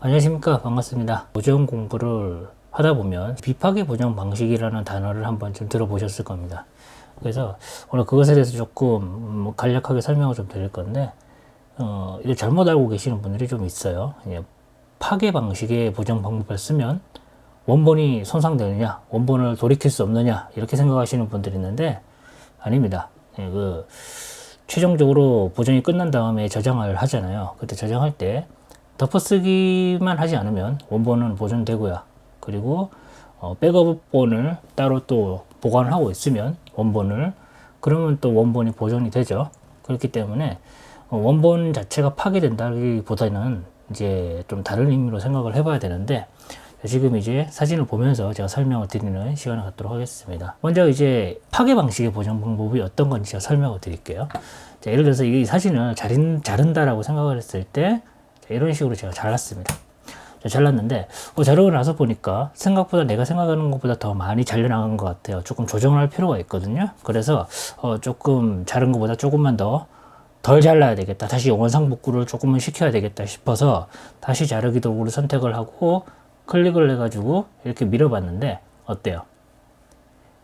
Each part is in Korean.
안녕하십니까, 반갑습니다. 보정 공부를 하다 보면 비파괴 보정 방식이라는 단어를 한번 좀 들어보셨을 겁니다. 그래서 오늘 그것에 대해서 조금 간략하게 설명을 좀 드릴 건데 이거 잘못 알고 계시는 분들이 좀 있어요. 파괴 방식의 보정 방법을 쓰면 원본이 손상되느냐, 원본을 돌이킬 수 없느냐, 이렇게 생각하시는 분들이 있는데 아닙니다. 최종적으로 보정이 끝난 다음에 저장을 하잖아요. 그때 저장할 때 덮어쓰기만 하지 않으면 원본은 보존되고요. 그리고 백업본을 따로 또 보관을 하고 있으면 원본을, 그러면 또 원본이 보존이 되죠. 그렇기 때문에 원본 자체가 파괴된다기보다는 이제 좀 다른 의미로 생각을 해봐야 되는데, 지금 이제 사진을 보면서 제가 설명을 드리는 시간을 갖도록 하겠습니다. 먼저 이제 파괴 방식의 보정 방법이 어떤 건지 제가 설명을 드릴게요. 자, 예를 들어서 이 사진을 자른다라고 생각을 했을 때 이런 식으로 제가 잘랐습니다. 잘랐는데 자르고 나서 보니까 생각보다 내가 생각하는 것보다 더 많이 잘려나간 것 같아요. 조금 조정을 할 필요가 있거든요. 그래서 조금 자른 것보다 조금만 덜 잘라야 되겠다, 다시 원상복구를 조금은 시켜야 되겠다 싶어서 다시 자르기 도구를 선택을 하고 클릭을 해가지고 이렇게 밀어봤는데 어때요?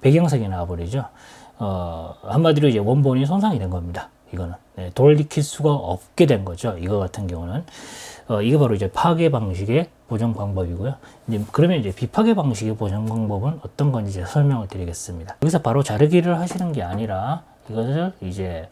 배경색이 나와버리죠. 한마디로 이제 원본이 손상이 된 겁니다. 이거는 돌이킬 수가 없게 된 거죠. 이거 같은 경우는 이게 바로 이제 파괴 방식의 보정 방법이고요. 그러면 이제 비파괴 방식의 보정 방법은 어떤 건지 제가 설명을 드리겠습니다. 여기서 바로 자르기를 하시는 게 아니라 이것을 이제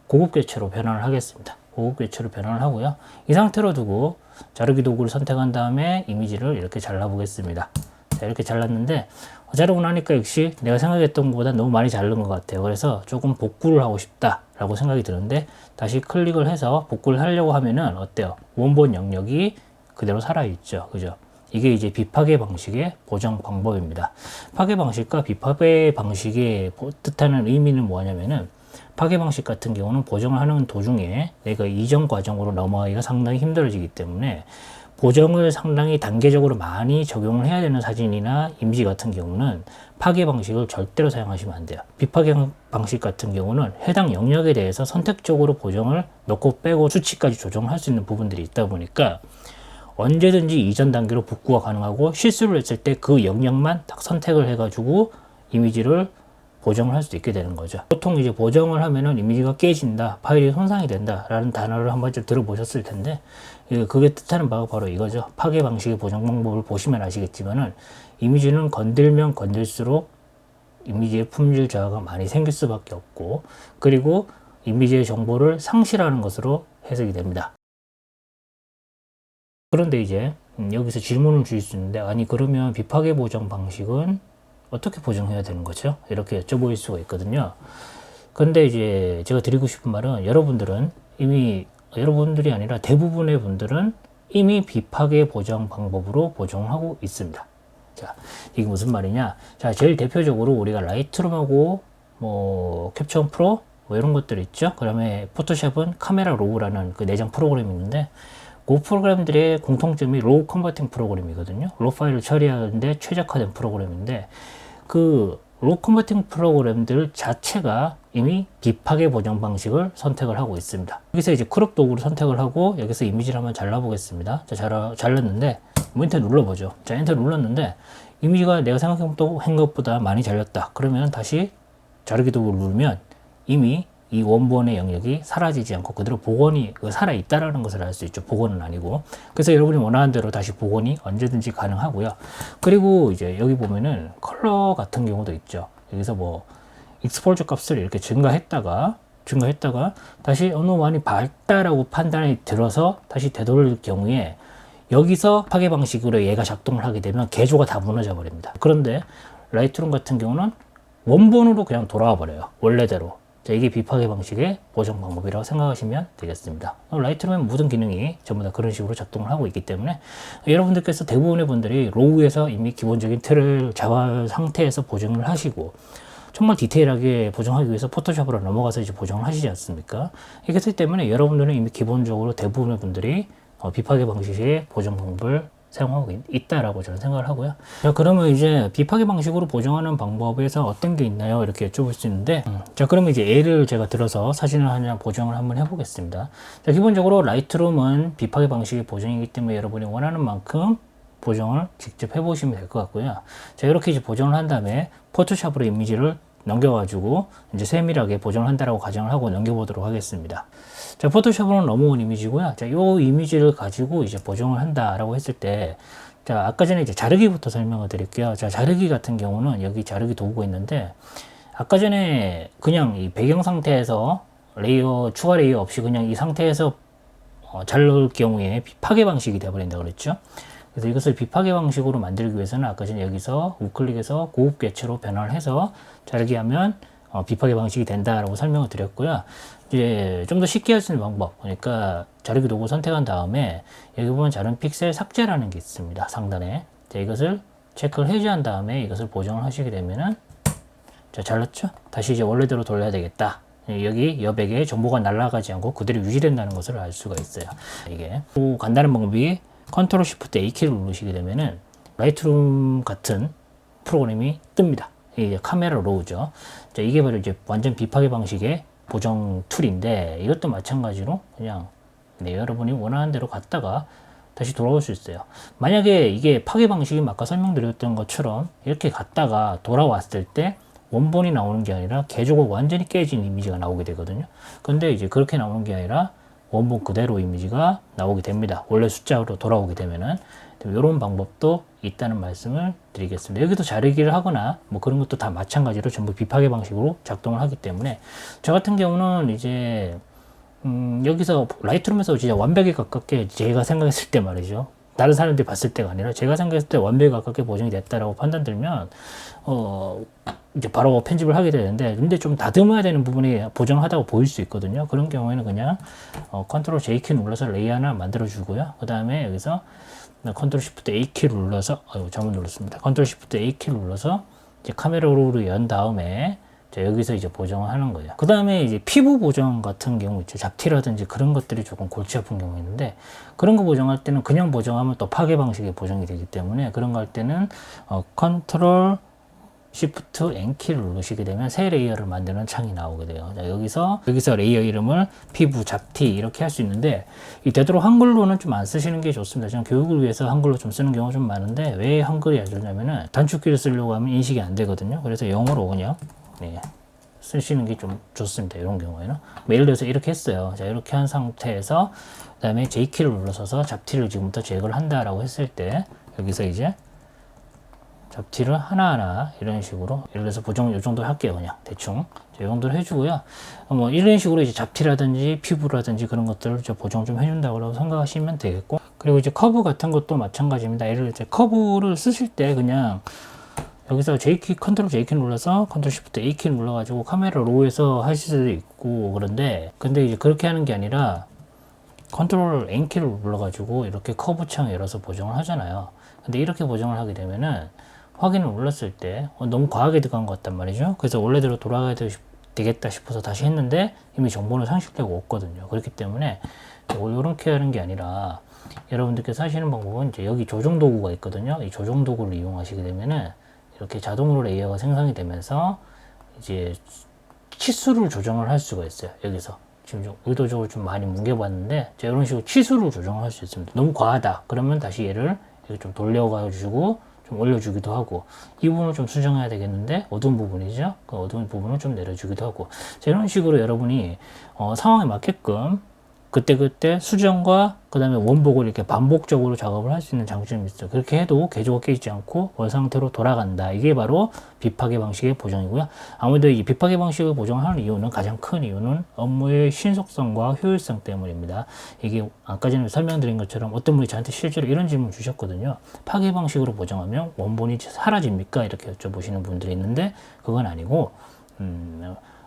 고급 궤체로 변환을 하겠습니다. 고급 궤체로 변환을 하고요. 이 상태로 두고 자르기 도구를 선택한 다음에 이미지를 이렇게 잘라 보겠습니다. 자, 이렇게 잘랐는데 자르고 나니까 역시 내가 생각했던 것보다 너무 많이 자른 것 같아요. 그래서 조금 복구를 하고 싶다라고 생각이 드는데 다시 클릭을 해서 복구를 하려고 하면은 어때요? 원본 영역이 그대로 살아있죠. 그죠? 이게 이제 비파괴 방식의 보정 방법입니다. 파괴 방식과 비파괴 방식의 뜻하는 의미는 뭐냐면은, 파괴 방식 같은 경우는 보정을 하는 도중에 내가 이전 과정으로 넘어가기가 상당히 힘들어지기 때문에 보정을 상당히 단계적으로 많이 적용을 해야 되는 사진이나 이미지 같은 경우는 파괴 방식을 절대로 사용하시면 안 돼요. 비파괴 방식 같은 경우는 해당 영역에 대해서 선택적으로 보정을 넣고 빼고 수치까지 조정할 수 있는 부분들이 있다 보니까 언제든지 이전 단계로 복구가 가능하고, 실수를 했을 때 그 영역만 딱 선택을 해가지고 이미지를 보정을 할 수 있게 되는 거죠. 보통 이제 보정을 하면은 이미지가 깨진다, 파일이 손상이 된다 라는 단어를 한 번쯤 들어보셨을 텐데, 그게 뜻하는 바가 바로 이거죠. 파괴 방식의 보정 방법을 보시면 아시겠지만은 이미지는 건들면 건들수록 이미지의 품질 저하가 많이 생길 수밖에 없고, 그리고 이미지의 정보를 상실하는 것으로 해석이 됩니다. 그런데 이제 여기서 질문을 주실 수 있는데, 아니 그러면 비파괴 보정 방식은 어떻게 보정해야 되는 거죠? 이렇게 여쭤보일 수가 있거든요. 근데 이제 제가 드리고 싶은 말은, 여러분들이 아니라 대부분의 분들은 이미 비파괴 보정 방법으로 보정하고 있습니다. 자, 이게 무슨 말이냐? 자, 제일 대표적으로 우리가 라이트룸하고 캡처 프로 이런 것들 있죠. 그다음에 포토샵은 카메라 로우라는 그 내장 프로그램이 있는데, 그 프로그램들의 공통점이 로우 컨버팅 프로그램이거든요. 로우 파일을 처리하는데 최적화된 프로그램인데, 그 로우 컨버팅 프로그램들 자체가 이미 비파괴 보정 방식을 선택을 하고 있습니다. 여기서 이제 크롭 도구를 선택을 하고 여기서 이미지를 한번 잘라보겠습니다. 자, 잘랐는데 엔터 눌러보죠. 자, 엔터 눌렀는데 이미지가 내가 생각한 것보다 많이 잘렸다. 그러면 다시 자르기 도구를 누르면 이미 이 원본의 영역이 사라지지 않고 그대로 복원이 살아있다라는 것을 알 수 있죠. 복원은 아니고. 그래서 여러분이 원하는 대로 다시 복원이 언제든지 가능하고요. 그리고 이제 여기 보면은 컬러 같은 경우도 있죠. 여기서 익스포저 값을 이렇게 증가했다가 다시 너무 많이 밝다라고 판단이 들어서 다시 되돌릴 경우에 여기서 파괴 방식으로 얘가 작동을 하게 되면 개조가 다 무너져 버립니다. 그런데 라이트룸 같은 경우는 원본으로 그냥 돌아와 버려요. 원래대로. 자, 이게 비파괴 방식의 보정 방법이라고 생각하시면 되겠습니다. 라이트룸은 모든 기능이 전부 다 그런 식으로 작동을 하고 있기 때문에 여러분들께서 대부분의 분들이 로우에서 이미 기본적인 틀을 잡은 상태에서 보정을 하시고, 정말 디테일하게 보정하기 위해서 포토샵으로 넘어가서 이제 보정을 하시지 않습니까? 이렇기 때문에 여러분들은 이미 기본적으로 대부분의 분들이 비파괴 방식의 보정 방법을 사용하고 있다라고 저는 생각을 하고요. 자, 그러면 이제 비파괴 방식으로 보정하는 방법에서 어떤 게 있나요? 이렇게 여쭤볼 수 있는데, 자, 그러면 이제 예를 제가 들어서 사진을 하나 보정을 한번 해보겠습니다. 자, 기본적으로 라이트룸은 비파괴 방식의 보정이기 때문에 여러분이 원하는 만큼 보정을 직접 해보시면 될 것 같고요. 자, 이렇게 이제 보정을 한 다음에 포토샵으로 이미지를 넘겨가지고 이제 세밀하게 보정을 한다라고 가정을 하고 넘겨보도록 하겠습니다. 자, 포토샵으로 넘어온 이미지고요. 자, 요 이미지를 가지고 이제 보정을 한다라고 했을 때, 자, 아까 전에 이제 자르기부터 설명을 드릴게요. 자, 자르기 같은 경우는 여기 자르기 도구가 있는데, 아까 전에 그냥 이 배경 상태에서 레이어, 추가 레이어 없이 그냥 이 상태에서 자를 경우에 비파괴 방식이 되어버린다 그랬죠. 그래서 이것을 비파괴 방식으로 만들기 위해서는 아까 전에 여기서 우클릭해서 고급 개체로 변화를 해서 자르기 하면 비파괴 방식이 된다라고 설명을 드렸고요. 이제 좀 더 쉽게 할 수 있는 방법, 그러니까 자르기 도구 선택한 다음에 여기 보면 자른 픽셀 삭제라는 게 있습니다. 상단에. 자, 이것을 체크를 해제한 다음에 이것을 보정을 하시게 되면은, 자, 잘랐죠? 다시 이제 원래대로 돌려야 되겠다. 여기 여백에 정보가 날아가지 않고 그대로 유지된다는 것을 알 수가 있어요. 이게 또 간단한 방법이 컨트롤 쉬프트 A 키를 누르시게 되면은 라이트룸 같은 프로그램이 뜹니다. 이게 카메라 로우죠. 자, 이게 바로 이제 완전 비파괴 방식의 보정 툴인데, 이것도 마찬가지로 그냥 여러분이 원하는 대로 갔다가 다시 돌아올 수 있어요. 만약에 이게 파괴 방식이 아까 설명드렸던 것처럼 이렇게 갔다가 돌아왔을 때 원본이 나오는 게 아니라 개조가 완전히 깨진 이미지가 나오게 되거든요. 근데 이제 그렇게 나오는 게 아니라 원본 그대로 이미지가 나오게 됩니다. 원래 숫자로 돌아오게 되면은. 이런 방법도 있다는 말씀을 드리겠습니다. 여기도 자르기를 하거나 뭐 그런 것도 다 마찬가지로 전부 비파괴 방식으로 작동을 하기 때문에, 저 같은 경우는 이제 여기서 라이트룸에서 진짜 완벽에 가깝게 제가 생각했을 때 말이죠. 다른 사람들이 봤을 때가 아니라 제가 생각했을 때 완벽에 가깝게 보정이 됐다라고 판단 들면 이제 바로 편집을 하게 되는데, 근데 좀 다듬어야 되는 부분이 보정하다고 보일 수 있거든요. 그런 경우에는 그냥 컨트롤 J키 눌러서 레이어 하나 만들어 주고요. 그 다음에 여기서 컨트롤 쉬프트 A 키를 눌러서, 잘못 눌렀습니다. 컨트롤 쉬프트 A 키를 눌러서 이제 카메라 롤을 연 다음에, 자, 여기서 이제 보정을 하는 거예요. 그 다음에 이제 피부 보정 같은 경우 있죠. 잡티라든지 그런 것들이 조금 골치 아픈 경우 있는데, 그런 거 보정할 때는 그냥 보정하면 또 파괴 방식의 보정이 되기 때문에, 그런 거 할 때는 컨트롤 Shift N키를 누르시게 되면 새 레이어를 만드는 창이 나오게 돼요. 자, 여기서 레이어 이름을 피부, 잡티 이렇게 할 수 있는데, 이 되도록 한글로는 좀 안 쓰시는 게 좋습니다. 저는 교육을 위해서 한글로 좀 쓰는 경우가 좀 많은데, 왜 한글이 안 좋냐면은 단축키를 쓰려고 하면 인식이 안 되거든요. 그래서 영어로 그냥 쓰시는 게 좀 좋습니다. 이런 경우에는. 예를 들어서 이렇게 했어요. 자, 이렇게 한 상태에서 그 다음에 J키를 눌러서 잡티를 지금부터 제거를 한다라고 했을 때, 여기서 이제 잡티를 하나하나 이런 식으로, 예를 들어서 보정 이 정도 할게요. 그냥 대충 이 정도를 해주고요. 뭐 이런 식으로 이제 잡티라든지 피부라든지 그런 것들을 보정 좀 해준다고 생각하시면 되겠고, 그리고 이제 커브 같은 것도 마찬가지입니다. 예를 들어 커브를 쓰실 때 그냥 여기서 J키, 컨트롤 J키 눌러서 컨트롤 쉬프트 A키 눌러가지고 카메라 로우에서 하실 수도 있고, 근데 이제 그렇게 하는 게 아니라 컨트롤 N키를 눌러가지고 이렇게 커브 창 열어서 보정을 하잖아요. 근데 이렇게 보정을 하게 되면은 확인을 눌렀을 때 너무 과하게 들어간 것 같단 말이죠. 그래서 원래대로 돌아가야 되겠다 싶어서 다시 했는데 이미 정보는 상실되고 없거든요. 그렇기 때문에 이렇게 하는 게 아니라, 여러분들께서 하시는 방법은 이제 여기 조정 도구가 있거든요. 이 조정 도구를 이용하시게 되면은 이렇게 자동으로 레이어가 생성이 되면서 이제 치수를 조정을 할 수가 있어요. 여기서 지금 좀 의도적으로 좀 많이 뭉개봤는데, 이런 식으로 치수를 조정을 할 수 있습니다. 너무 과하다 그러면 다시 얘를 이렇게 좀 돌려가지고 좀 올려주기도 하고, 이 부분을 좀 수정해야 되겠는데 어두운 부분이죠. 그 어두운 부분을 좀 내려주기도 하고, 자, 이런 식으로 여러분이 상황에 맞게끔 그때그때 수정과 그 다음에 원복을 이렇게 반복적으로 작업을 할 수 있는 장점이 있어요. 그렇게 해도 개조가 깨지지 않고 원 상태로 돌아간다. 이게 바로 비파괴 방식의 보정이고요. 아무래도 이 비파괴 방식을 보정하는 이유는, 가장 큰 이유는 업무의 신속성과 효율성 때문입니다. 이게 아까 전에 설명드린 것처럼 어떤 분이 저한테 실제로 이런 질문 주셨거든요. 파괴 방식으로 보정하면 원본이 사라집니까? 이렇게 여쭤보시는 분들이 있는데, 그건 아니고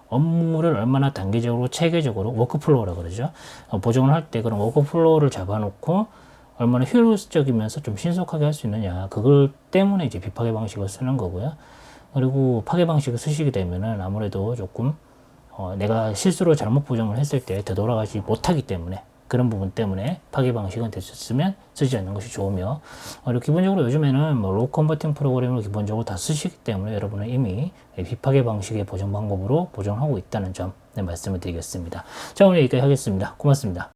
업무를 얼마나 단계적으로 체계적으로 워크플로우라 그러죠. 보정을 할 때 그런 워크플로우를 잡아놓고 얼마나 효율적이면서 좀 신속하게 할 수 있느냐, 그걸 때문에 이제 비파괴 방식을 쓰는 거고요. 그리고 파괴 방식을 쓰시게 되면은 아무래도 조금 내가 실수로 잘못 보정을 했을 때 되돌아가지 못하기 때문에, 그런 부분 때문에 파괴 방식은 됐었으면 쓰지 않는 것이 좋으며, 그리고 기본적으로 요즘에는 뭐 로우 컨버팅 프로그램을 기본적으로 다 쓰시기 때문에 여러분은 이미 비파괴 방식의 보정 방법으로 보정하고 있다는 점 말씀을 드리겠습니다. 자, 오늘 여기까지 하겠습니다. 고맙습니다.